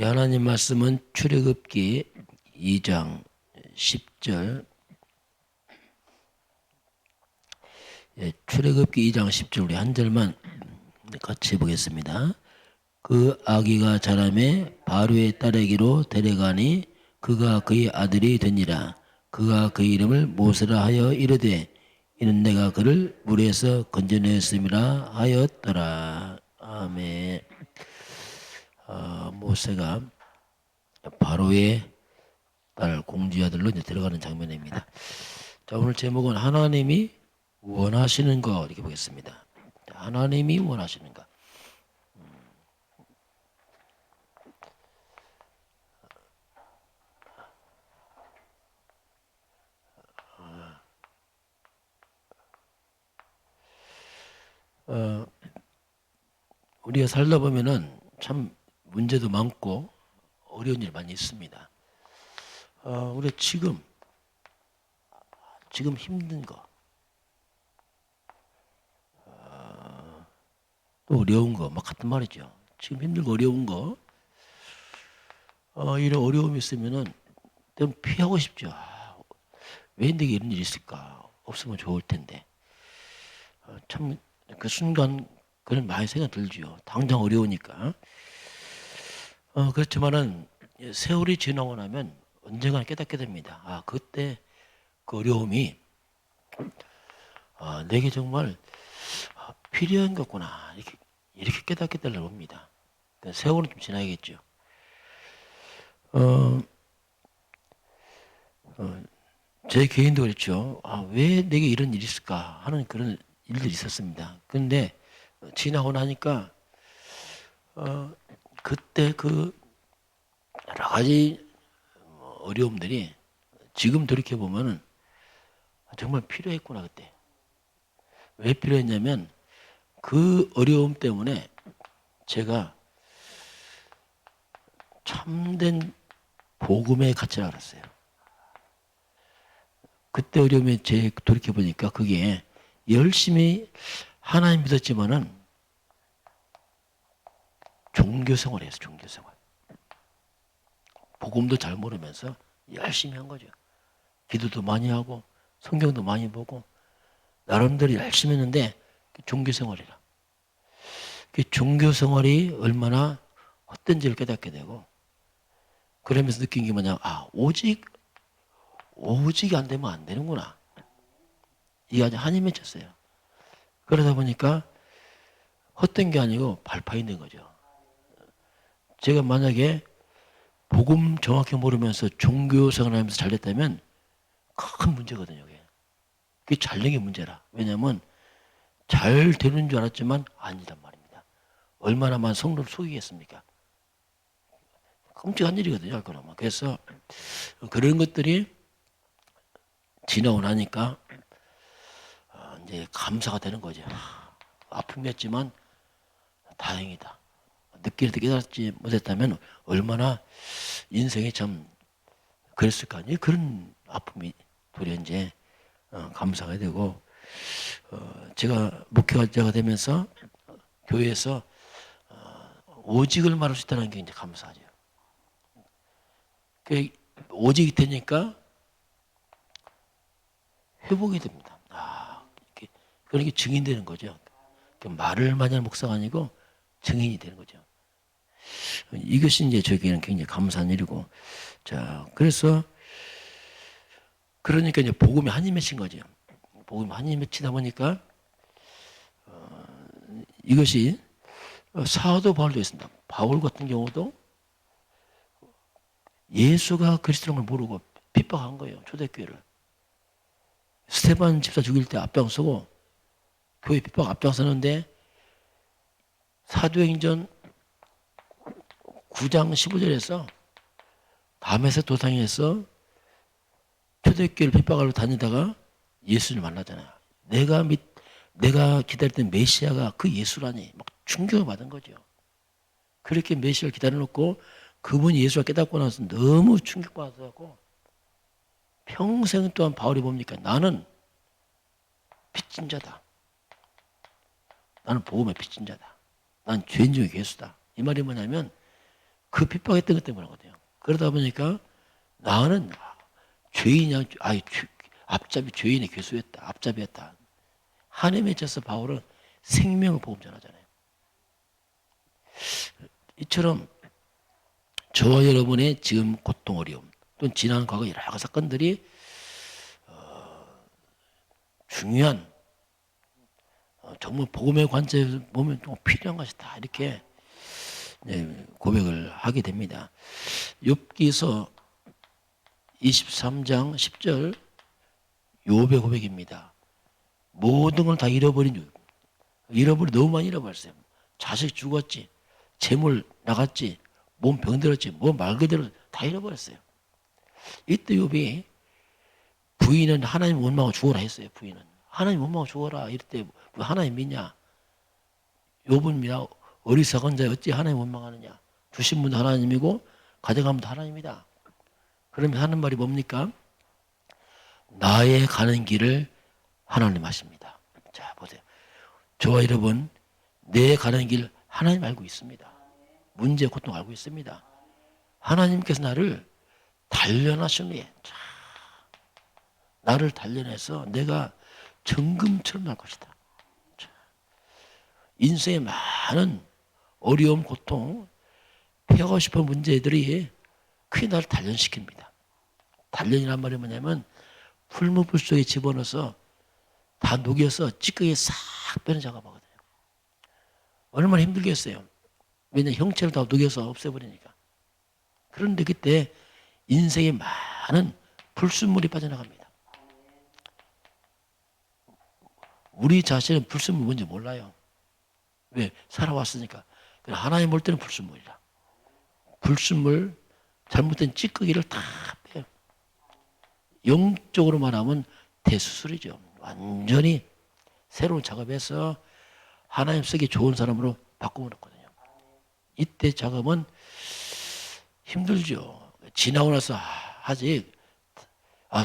우리 하나님 말씀은 출애굽기 2장 10절. 출애굽기 2장 10절 우리 한 절만 같이 보겠습니다. 그 아기가 자라매 바로의 딸에게로 데려가니 그가 그의 아들이 되니라. 그가 그 이름을 모세라 하여 이르되 이는 내가 그를 물에서 건져내었음이라 하였더라. 아멘. 모세가 바로의 딸 공주의 아들로 이제 들어가는 장면입니다. 자, 오늘 제목은 하나님이 원하시는 거 이렇게 보겠습니다. 하나님이 원하시는 거. 우리가 살다 보면은 참 문제도 많고 어려운 일 많이 있습니다. 우리 지금 힘든 거, 또 어려운 거, 막 같은 말이죠. 지금 힘들고 어려운 거, 이런 어려움이 있으면은 좀 피하고 싶죠. 왜 내게 이런 일이 있을까? 없으면 좋을 텐데. 참 그 순간 그런 많이 생각 들죠. 당장 어려우니까. 그렇지만은 세월이 지나고 나면 언젠가 깨닫게 됩니다. 그때 그 어려움이 내게 정말 필요한 거구나. 이렇게 깨닫게 되려고 합니다. 세월은 좀 지나야겠죠. 제 개인도 그렇죠. 왜 내게 이런 일이 있을까 하는 그런 일들이 있었습니다. 그런데 지나고 나니까 그때 그 여러 가지 어려움들이 지금 돌이켜 보면은 정말 필요했구나 그때. 왜 필요했냐면 그 어려움 때문에 제가 참된 복음의 가치를 알았어요. 그때 어려움에 제 돌이켜 보니까 그게 열심히 하나님 믿었지만은 종교 생활을 했어. 종교 생활. 복음도 잘 모르면서 열심히 한 거죠. 기도도 많이 하고 성경도 많이 보고 나름대로 열심히 했는데 종교 생활이라. 그 종교 생활이 얼마나 헛된지를 깨닫게 되고 그러면서 느낀 게 뭐냐. 오직 안 되면 안 되는구나. 이게 아주 한이 맺혔어요. 그러다 보니까 헛된 게 아니고 발파인 된 거죠. 제가 만약에 복음 정확히 모르면서 종교 생활하면서 잘 됐다면 큰 문제거든요. 그게 잘된 게 문제라. 왜냐하면 잘 되는 줄 알았지만 아니란 말입니다. 얼마나 많은 성도를 속이겠습니까? 끔찍한 일이거든요. 그러면. 그래서 그런 것들이 지나고 나니까 이제 감사가 되는 거죠. 아픔이었지만 다행이다. 늦게 깨닫지 못했다면 얼마나 인생이 참 그랬을까. 그런 아픔이 도리어 이제 감사가 되고 제가 목회자가 되면서 교회에서 오직을 말할 수 있다는 게 이제 감사하죠. 그 오직이 되니까 회복이 됩니다. 그러니까 증인되는 거죠. 말을 많이 하는 목사가 아니고 증인이 되는 거죠. 이것이 이제 저에게는 굉장히 감사한 일이고, 자, 그러니까 이제 복음이 한이 맺힌 거죠. 복음이 한이 맺히다 보니까, 이것이 사도 바울도 있습니다. 바울 같은 경우도 예수가 그리스도인 걸 모르고 핍박한 거예요. 초대교회를. 스테반 집사 죽일 때 앞장서고, 교회 핍박 앞장서는데, 사도행전 9장 15절에서 담에색 도상에서 초대교회를 핍박하러 다니다가 예수를 만나잖아요. 내가 기다렸던 메시아가 그 예수라니 막 충격을 받은 거죠. 그렇게 메시아를 기다려놓고 그분이 예수를 깨닫고 나서 너무 충격받아서 평생 동안 바울이 뭡니까? 나는 빚진 자다. 나는 복음의 빚진 자다. 난 죄인 중에 괴수다. 이 말이 뭐냐면 그 핍박했던 것 때문에 거든요. 그러다 보니까 나는 죄인이야, 앞잡이 죄인의 괴수였다. 앞잡이였다. 하나님에 있어서 바울은 생명을 복음 전하잖아요. 이처럼 저와 여러분의 지금 고통, 어려움 또는 지난 과거 여러 가지 사건들이 중요한 정말 복음의 관점에서 보면 좀 필요한 것이다. 이렇게 고백을 하게 됩니다. 욥기서 23장 10절 욥의 고백입니다. 모든 걸 다 잃어버린 너무 많이 잃어버렸어요. 자식 죽었지, 재물 나갔지, 몸 병들었지, 뭐 말 그대로 다 잃어버렸어요. 이때 욥이 부인은 하나님 원망하고 죽어라 했어요. 부인은 하나님 원망하고 죽어라. 이럴 때 하나님 믿냐? 욥은 믿냐? 어리석은 자 어찌 하나님 원망하느냐? 주신 분도 하나님이고 가져간 분도 하나님이다. 그러면 하는 말이 뭡니까? 나의 가는 길을 하나님 아십니다. 자 보세요. 저와 여러분 내 가는 길 하나님 알고 있습니다. 문제 고통 알고 있습니다. 하나님께서 나를 단련하시니 나를 단련해서 내가 정금처럼 날 것이다. 인생의 많은 어려움, 고통, 피하고 싶은 문제들이 크게 나를 단련시킵니다. 단련이란 말이 뭐냐면 풀무불 속에 집어넣어서 다 녹여서 찌꺼기 싹 빼는 작업하거든요. 얼마나 힘들겠어요. 왜냐하면 형체를 다 녹여서 없애버리니까. 그런데 그때 인생에 많은 불순물이 빠져나갑니다. 우리 자신은 불순물 뭔지 몰라요. 왜? 살아왔으니까. 하나님 볼 때는 불순물이라. 불순물, 잘못된 찌꺼기를 다 빼요. 영적으로 말하면 대수술이죠. 완전히 새로운 작업해서 하나님 쓰기 좋은 사람으로 바꿔놓거든요. 이때 작업은 힘들죠. 지나고 나서 아직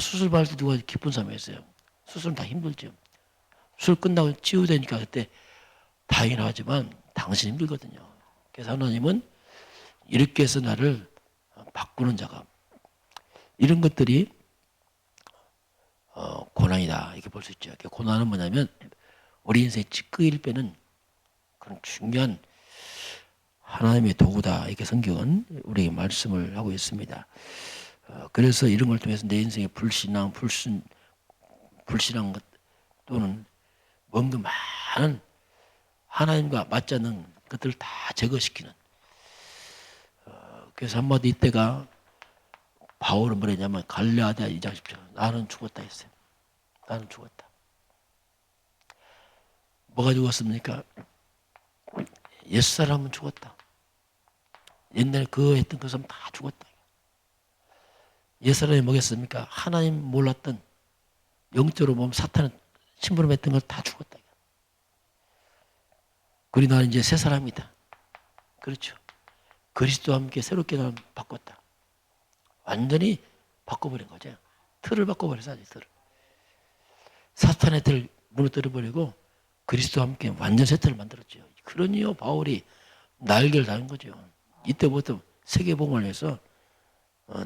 수술 받을 때 누가 기쁜 사람이 있어요. 수술은 다 힘들죠. 수술 끝나고 치유되니까 그때 당연하지만 당신 힘들거든요. 그래서 하나님은 이렇게 해서 나를 바꾸는 작업, 이런 것들이 고난이다 이렇게 볼 수 있죠. 고난은 뭐냐면 우리 인생의 찌꺼기를 빼는 그런 중요한 하나님의 도구다. 이렇게 성경은 우리에게 말씀을 하고 있습니다. 그래서 이런 걸 통해서 내 인생의 불신앙 것 또는 뭔가 많은 하나님과 맞지 않는 것들을 다 제거시키는. 그래서 한마디 이때가 바울은 뭐랬냐면 갈라디아 2장 10절 나는 죽었다 했어요. 나는 죽었다. 뭐가 죽었습니까? 옛사람은 죽었다. 옛날에 그거 했던 그 사람 다 죽었다. 옛사람이 뭐겠습니까? 하나님 몰랐던 영적으로 보면 사탄은 심부름했던 걸 다 죽었다. 그리고 나는 이제 새 사람이다. 그렇죠. 그리스도와 함께 새롭게 나는 바꿨다. 완전히 바꿔버린 거죠. 틀을 바꿔버렸어야지, 틀을. 사탄의 틀을 무너뜨려버리고 그리스도와 함께 완전 새 틀을 만들었죠. 그러니요 바울이 날개를 다는 거죠. 이때부터 세계복음을 해서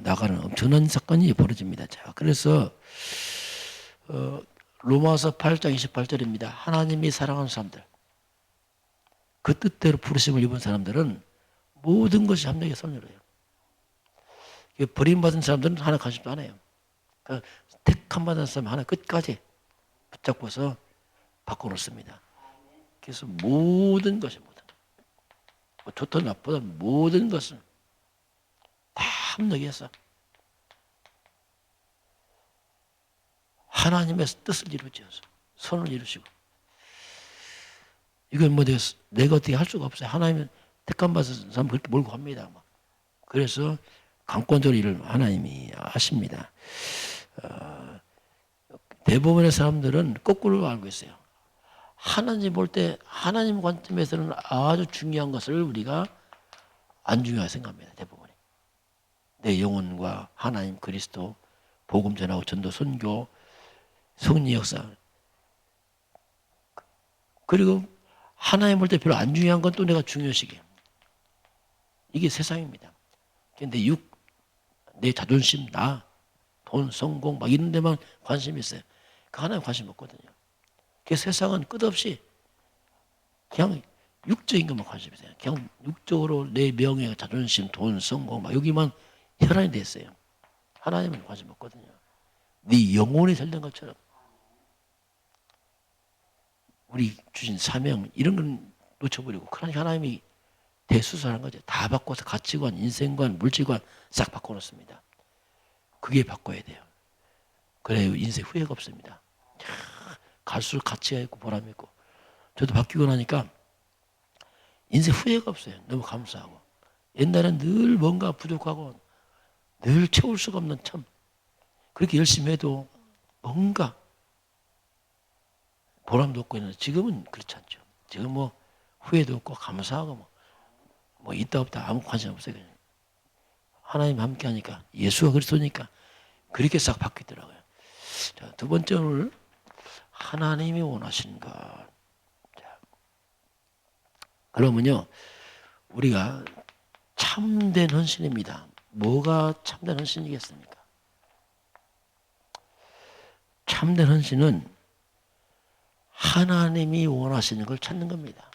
나가는 엄청난 사건이 벌어집니다. 자, 그래서 로마서 8장 28절입니다. 하나님이 사랑하는 사람들, 그 뜻대로 부르심을 입은 사람들은 모든 것이 합력에 손을 해요. 버림받은 사람들은 하나 관심도 안 해요. 그러니까 택함 받은 사람 하나 끝까지 붙잡고서 바꿔놓습니다. 그래서 모든 것이 뭐 좋든 나쁘든 모든 것은 다 합력해서 하나님의 뜻을 이루어서 손을 이루시고, 이건 뭐 내가 어떻게 할 수가 없어요. 하나님은 택함 받은 사람 그렇게 몰고 갑니다. 그래서 강권적으로 일을 하나님이 하십니다. 대부분의 사람들은 거꾸로 알고 있어요. 하나님 볼 때 하나님 관점에서는 아주 중요한 것을 우리가 안 중요하게 생각합니다. 대부분이. 내 영혼과 하나님 그리스도 복음 전하고 전도 선교 성리 역사, 그리고 하나님 볼 때 별로 안 중요한 건 또 내가 중요시게 이게 세상입니다. 근데 내 자존심, 돈, 성공 막 이런 데만 관심이 있어요. 그 하나에 관심 없거든요. 그 세상은 끝없이 그냥 육적인 것만 관심이 있어요. 그냥 육적으로 내 명예, 자존심, 돈, 성공 막 여기만 혈안이 돼 있어요. 하나님은 관심 없거든요. 네 영혼이 살던 것처럼 우리 주신 사명 이런 건 놓쳐버리고 그러니까 하나님이 대수사하는 거죠. 다 바꿔서 가치관, 인생관, 물질관 싹 바꿔놓습니다. 그게 바꿔야 돼요. 그래야 인생 후회가 없습니다. 갈수록 가치가 있고 보람이 있고 저도 바뀌고 나니까 인생 후회가 없어요. 너무 감사하고 옛날엔 늘 뭔가 부족하고 늘 채울 수가 없는 참 그렇게 열심히 해도 뭔가 보람도 없고 있는데 지금은 그렇지 않죠. 지금 뭐 후회도 없고 감사하고 뭐 있다 없다 아무 관심 없어요. 그냥. 하나님 함께 하니까 예수가 그리스도니까 그렇게 싹 바뀌더라고요. 자, 두 번째 오늘 하나님이 원하시는 것. 자, 그러면요 우리가 참된 헌신입니다. 뭐가 참된 헌신이겠습니까? 참된 헌신은 하나님이 원하시는 걸 찾는 겁니다.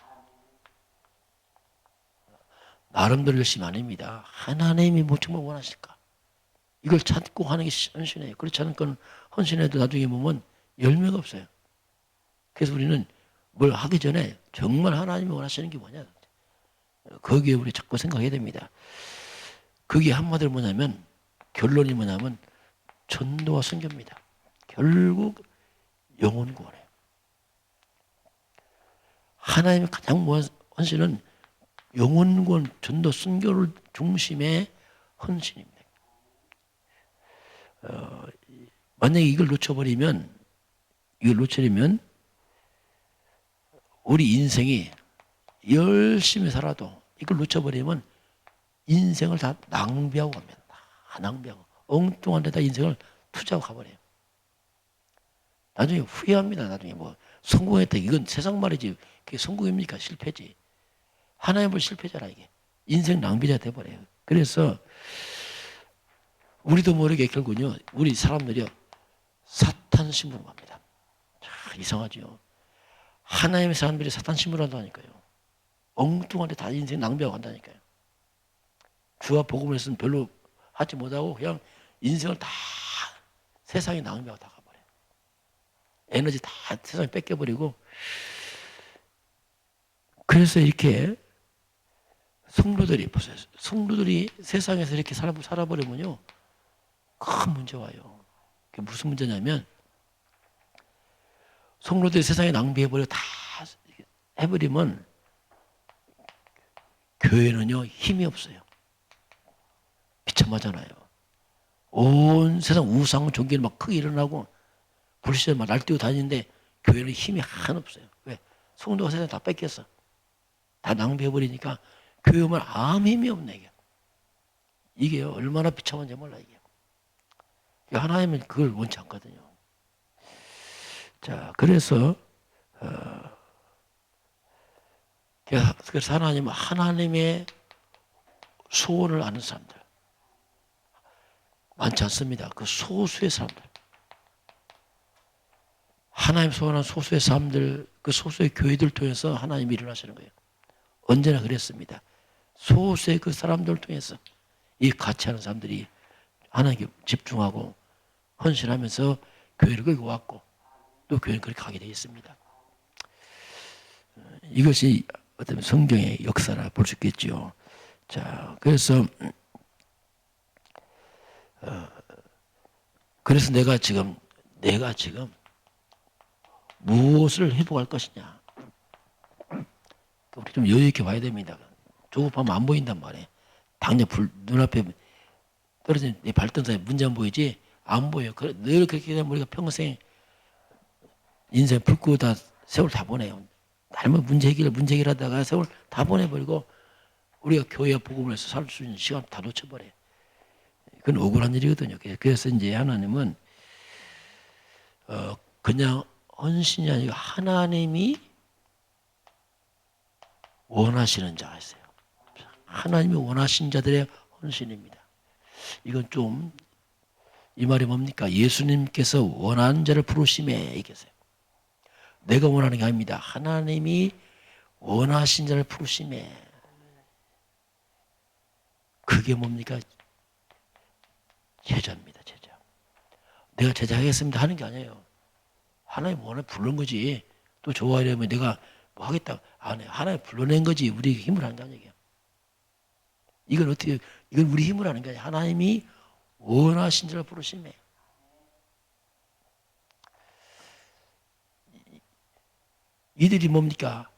나름대로 열심히 아닙니다. 하나님이 뭐 정말 원하실까? 이걸 찾고 하는 게 헌신이에요. 그렇지 않은 건 헌신해도 나중에 보면 열매가 없어요. 그래서 우리는 뭘 하기 전에 정말 하나님이 원하시는 게 뭐냐? 거기에 우리 자꾸 생각해야 됩니다. 그게 한마디로 뭐냐면 결론이 뭐냐면 전도와 선교입니다. 결국 영혼 구원이에요. 하나님의 가장 헌신은 영혼 구원, 전도, 선교를 중심의 헌신입니다. 만약에 이걸 놓쳐버리면 우리 인생이 열심히 살아도 이걸 놓쳐버리면 인생을 다 낭비하고 갑니다. 다 낭비하고 엉뚱한 데다 인생을 투자하고 가버려요. 나중에 후회합니다. 나중에 뭐 성공했다. 이건 세상 말이지. 그게 성공입니까? 실패지. 하나님은 실패잖아 이게. 인생 낭비자 돼버려요. 그래서 우리도 모르게 결국은요. 우리 사람들이요. 사탄 신부로 갑니다. 참 이상하죠. 하나님의 사람들이 사탄 신부로 한다니까요. 엉뚱한 데 다 인생 낭비하고 간다니까요. 주와 복음을 했으면 별로 하지 못하고 그냥 인생을 다 세상에 낭비하고 다 가버려요. 에너지 다 세상에 뺏겨버리고 그래서 이렇게 성도들이 보세요. 성도들이 세상에서 이렇게 살아버리면요. 큰 문제 와요. 그게 무슨 문제냐면 성도들이 세상에 낭비해버리고 다 해버리면 교회는요. 힘이 없어요. 비참하잖아요. 온 세상 우상 종교는 막 크게 일어나고 불시에 막 날뛰고 다니는데 교회는 힘이 하나 없어요. 왜? 성도가 세상에 다 뺏겼어. 다 낭비해버리니까 교회 오면 아무 힘이 없네. 이게 얼마나 비참한지 몰라 이게. 하나님은 그걸 원치 않거든요. 자, 그래서 하나님은 하나님의 소원을 아는 사람들 많지 않습니다. 그 소수의 사람들. 하나님 소원한 소수의 사람들, 그 소수의 교회들 통해서 하나님이 일어나시는 거예요. 언제나 그랬습니다. 소수의 그 사람들을 통해서 이 같이 하는 사람들이 하나님께 집중하고 헌신하면서 교회를 끌고 왔고 또 교회는 그렇게 가게 되어 있습니다. 이것이 어떤 성경의 역사라 볼 수 있겠죠. 자, 그래서 내가 지금 무엇을 회복할 것이냐. 우리 좀 여유 있게 봐야 됩니다. 조급하면 안 보인단 말이에요. 당장 눈앞에 떨어진 내 발등상에 문제 안 보이지? 안 보여. 늘 그렇게 되면 우리가 평생 인생 불 끄고 다 세월 다 보내요. 날만 문제 해결하다가 세월 다 보내버리고 우리가 교회와 복음을 해서 살 수 있는 시간 다 놓쳐버려요. 그건 억울한 일이거든요. 그래서 이제 하나님은 그냥 헌신이 아니고 하나님이 원하시는 자가 있어요. 하나님이 원하신 자들의 헌신입니다. 이건 좀 이 말이 뭡니까? 예수님께서 원하는 자를 부르심에 이겠어요. 내가 원하는 게 아닙니다. 하나님이 원하신 자를 부르심에. 그게 뭡니까? 제자입니다. 제자. 내가 제자하겠습니다 하는 게 아니에요. 하나님 원해 부른 거지. 또 좋아하려면 내가 뭐 하겠다 안 해. 하나님 불러낸 거지. 우리에게 힘을 하는 게 아니에요. 이건 어떻게, 이건 우리 힘을 하는 게 아니에요. 하나님이 원하신 자를 부르심에. 이들이 뭡니까?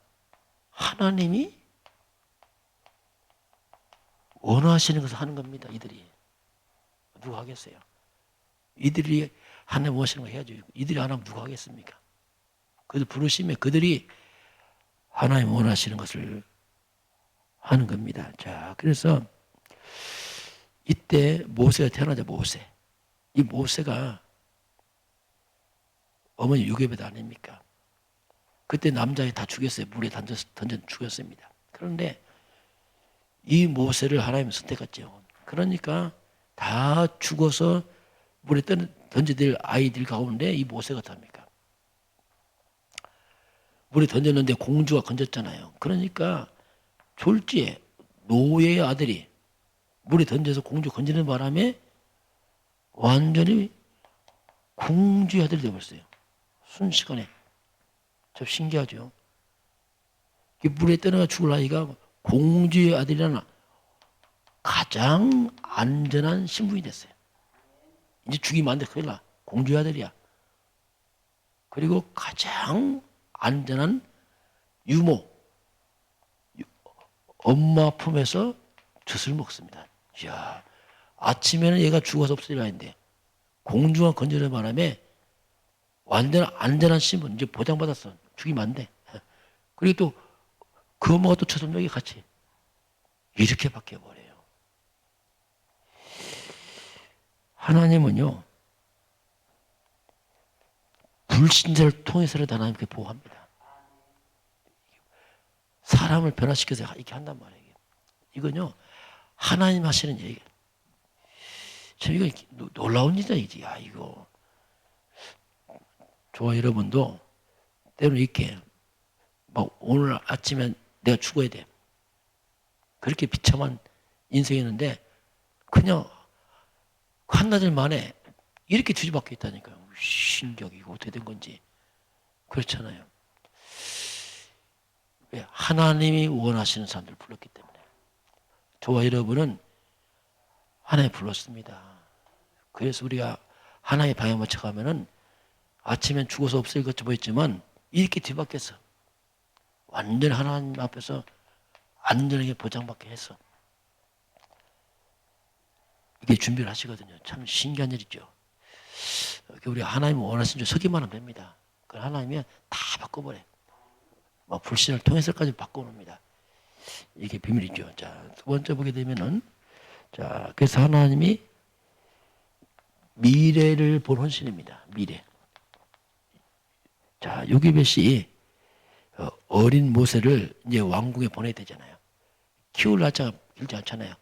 하나님이 원하시는 것을 하는 겁니다. 이들이. 누가 하겠어요? 이들이 하나님 원하시는 걸 해야죠. 이들이 안 하면 누가 하겠습니까? 그들 부르심에 그들이 하나님 원하시는 것을 하는 겁니다. 자, 그래서 이때 모세가 태어나자. 모세. 이 모세가 어머니 유괴배도 아닙니까? 그때 남자애 다 죽였어요. 물에 던져 죽였습니다. 그런데 이 모세를 하나님이 선택했죠. 그러니까 다 죽어서 물에 던져질 아이들 가운데 이 모세가 어떡합니까? 물에 던졌는데 공주가 건졌잖아요. 그러니까 졸지에 노예의 아들이 물에 던져서 공주 건지는 바람에 완전히 공주의 아들이 되어버렸어요. 순식간에. 참 신기하죠. 물에 떠나가 죽을 아이가 공주의 아들이라는 가장 안전한 신분이 됐어요. 이제 죽이면 안 돼. 큰일 나. 공주의 아들이야. 그리고 가장 안전한 유모. 엄마 품에서 젖을 먹습니다. 이야, 아침에는 얘가 죽어서 없어질 아이인데 공주가 건져낸 바람에 완전 안전한 신분 이제 보장받았어. 죽이면 안 돼. 그리고 또 그 엄마가 또 젖을 먹이 같이 이렇게 바뀌어버려요. 하나님은요 불신자를 통해서라도 하나님께 보호합니다. 사람을 변화시켜서 이렇게 한단 말이에요. 이건요 하나님 하시는 얘기. 참 이거 놀라운 일이지. 야 이거 저와 여러분도 때로는 이렇게 막 오늘 아침에 내가 죽어야 돼. 그렇게 비참한 인생이었는데 그냥 한나절 만에 이렇게 뒤집박혀 있다니까요. 신기하게 이거 어떻게 된 건지. 그렇잖아요. 왜? 하나님이 원하시는 사람들을 불렀기 때문에. 저와 여러분은 하나님 불렀습니다. 그래서 우리가 하나님의 방향 맞춰가면은 아침엔 죽어서 없을 것처럼 보였지만 이렇게 뒤바뀌었어. 완전히 하나님 앞에서 안전하게 보장받게 했어. 이게 준비를 하시거든요. 참 신기한 일이죠. 우리 하나님 원하신 줄 서기만 하면 됩니다. 그 하나님이 다 바꿔버려. 막 불신을 통해서까지 바꿔놓습니다. 이게 비밀이죠. 자, 두 번째 보게 되면은 자, 그래서 하나님이 미래를 본 헌신입니다. 미래. 자, 요기벳이 어린 모세를 이제 왕궁에 보내야 되잖아요. 키울 날짜가 길지 않잖아요.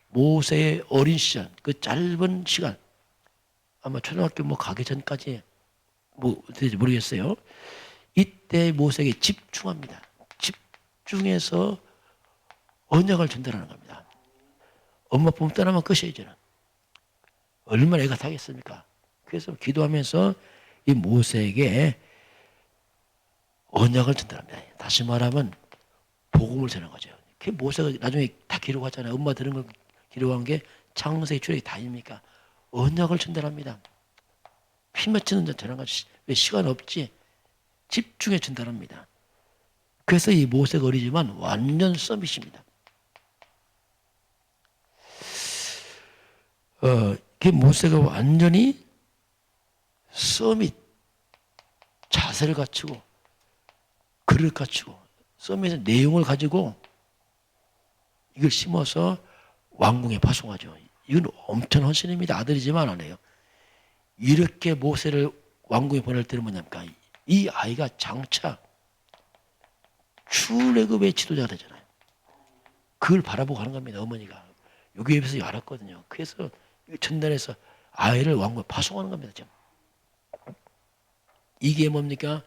모세의 어린 시절, 그 짧은 시간, 아마 초등학교 뭐 가기 전까지 뭐 어떻게 모르겠어요. 이때 모세에게 집중합니다. 집중해서 언약을 전달하는 겁니다. 엄마 품 떠나면 끝이에요, 저는. 얼마나 애가 타겠습니까? 그래서 기도하면서 이 모세에게 언약을 전달합니다. 다시 말하면 복음을 전하는 거죠. 그 모세가 나중에 다 기록하잖아요. 엄마 들은 걸 기록한 게 창세기 출애굽기 다 아닙니까? 언약을 전달합니다. 피 맺히는 자 전한 거지. 왜 시간 없지? 집중해 전달합니다. 그래서 이 모세가 어리지만 완전 서밋입니다. 그 모세가 완전히 서밋 자세를 갖추고 글을 갖추고 서밋의 내용을 가지고 이걸 심어서 왕궁에 파송하죠. 이건 엄청난 헌신입니다. 아들이지만 안 해요. 이렇게 모세를 왕궁에 보낼 때는 뭐냐니까 이 아이가 장차 출애굽의 지도자가 되잖아요. 그걸 바라보고 하는 겁니다. 어머니가. 유교협에서 알았거든요. 그래서 전단에서 아이를 왕국에 파송하는 겁니다. 지금. 이게 뭡니까?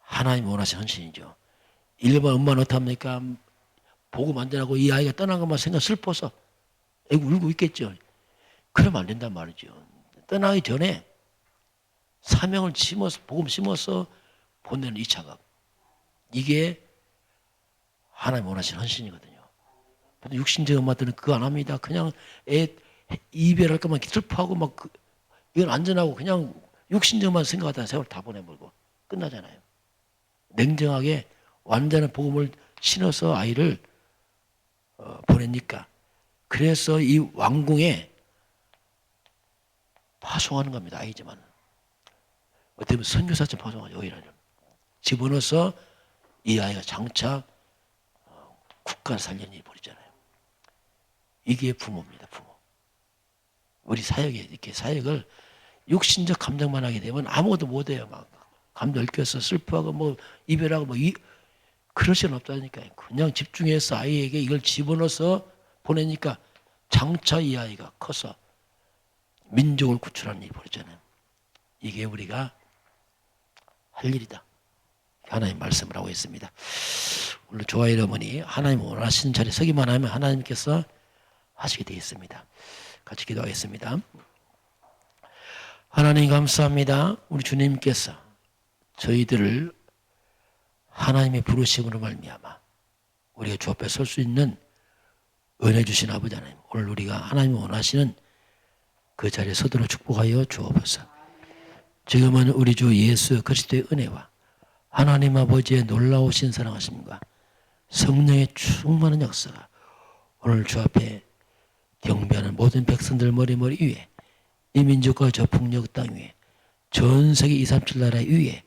하나님 원하시는 헌신이죠. 일반 엄마는 어떡합니까? 복음 안 되라고 이 아이가 떠난 것만 생각 슬퍼서 애고 울고 있겠죠. 그러면 안 된단 말이죠. 떠나기 전에 사명을 심어서 복음 심어서 보내는 이 작업. 이게 하나님 원하시는 헌신이거든요. 육신적 엄마들은 그거 안 합니다. 그냥 애 이별할 것만 슬퍼하고 막 이건 안전하고 그냥 육신적만 생각하다가 세월 다 보내버리고 끝나잖아요. 냉정하게 완전한 복음을 신어서 아이를 보내니까. 그래서 이 왕궁에 파송하는 겁니다. 아이지만. 어떻게 보면 선교사처럼 파송하죠. 오히려. 집어넣어서 이 아이가 장차 국가를 살리는 일이 벌이잖아요. 이게 부모입니다. 부모. 우리 사역에 이렇게 사역을 육신적 감정만 하게 되면 아무것도 못해요. 막 감정 얽혀서 슬퍼하고 뭐 이별하고 뭐 그럴 수는 없다니까요. 그냥 집중해서 아이에게 이걸 집어넣어서 보내니까 장차 이 아이가 커서 민족을 구출하는 일이 벌이잖아요. 이게 우리가 할 일이다. 하나님 말씀을 하고 있습니다. 오늘 조아일 어머니 하나님 원하시는 자리에 서기만 하면 하나님께서 하시게 되어 있습니다. 같이 기도하겠습니다. 하나님 감사합니다. 우리 주님께서 저희들을 하나님의 부르심으로 말미암아 우리가 주 앞에 설 수 있는 은혜 주신 아버지 하나님, 오늘 우리가 하나님이 원하시는 그 자리에 서도록 축복하여 주옵소서. 지금은 우리 주 예수 그리스도의 은혜와 하나님 아버지의 놀라우신 사랑하심과 성령의 충만한 역사가 오늘 주 앞에 경배하는 모든 백성들 머리 위에 이 민족과 저 북녘 땅 위에 전 세계 237 나라 위에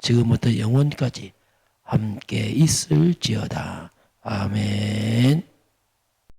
지금부터 영원까지 함께 있을지어다. 아멘.